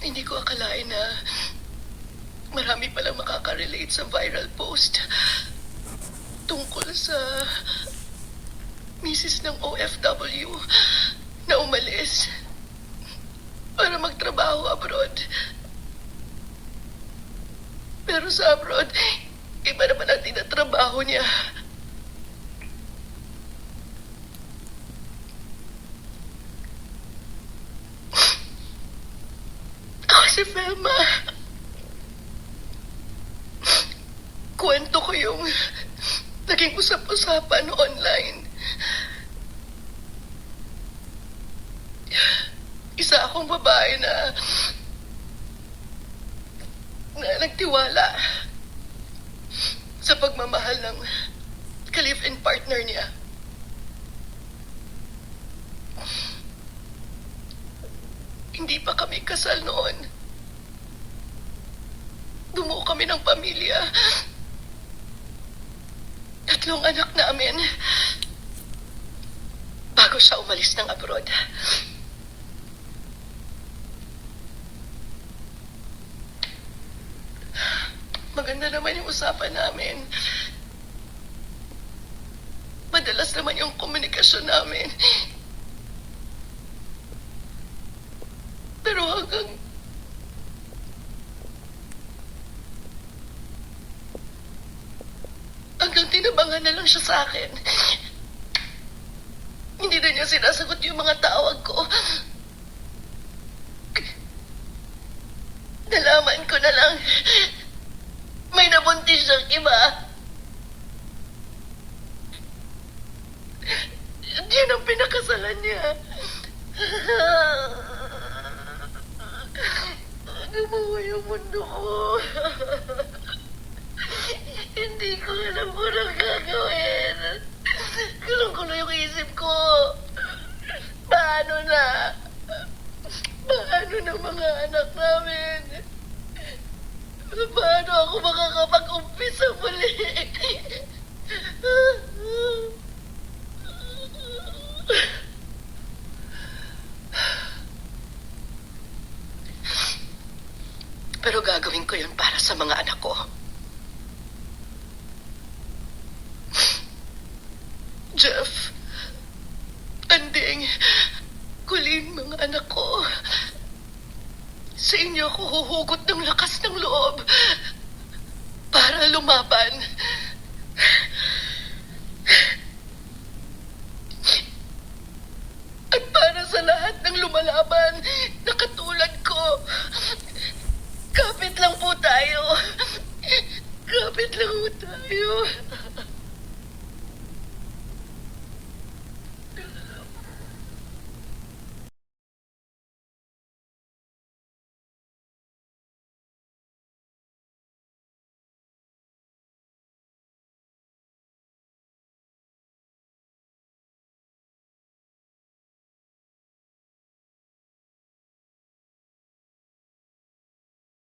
Hindi ko akalain na marami palang makaka-relate sa viral post tungkol sa misis ng OFW na umalis para magtrabaho abroad. Pero sa abroad, iba naman ang tinatrabaho niya. Ako si Velma. Kwento ko yung naging usap-usapan online. Isa akong babae na nagtiwala sa pagmamahal ng ka-live-in partner niya. Hindi pa kami kasal noon. Bumuo kami ng pamilya. 3 anak namin bago siya umalis ng abroad. Maganda naman yung usapan namin. Madalas naman yung komunikasyon namin. Pero hanggang tinabangan na lang siya sa akin. Hindi na niya sinasagot yung mga tawag ko. Nalaman ko na lang may nabuntis siyang iba. Yun ang pinakasalan niya. Gumawa yung mundo ko. Hindi ko alam kung anong gagawin. Kulong-kulo yung isip ko. Paano na? Paano na mga anak namin? Paano ako makakapag-umpisa muli? Pero gagawin ko yun para sa mga anak ko. Jeff, Anding, Colleen, mga anak ko. Sa inyo ako huhugot ng lakas ng loob para lumaban. At para sa lahat ng lumalaban na katulad ko, kapit lang po tayo. Kapit lang po tayo.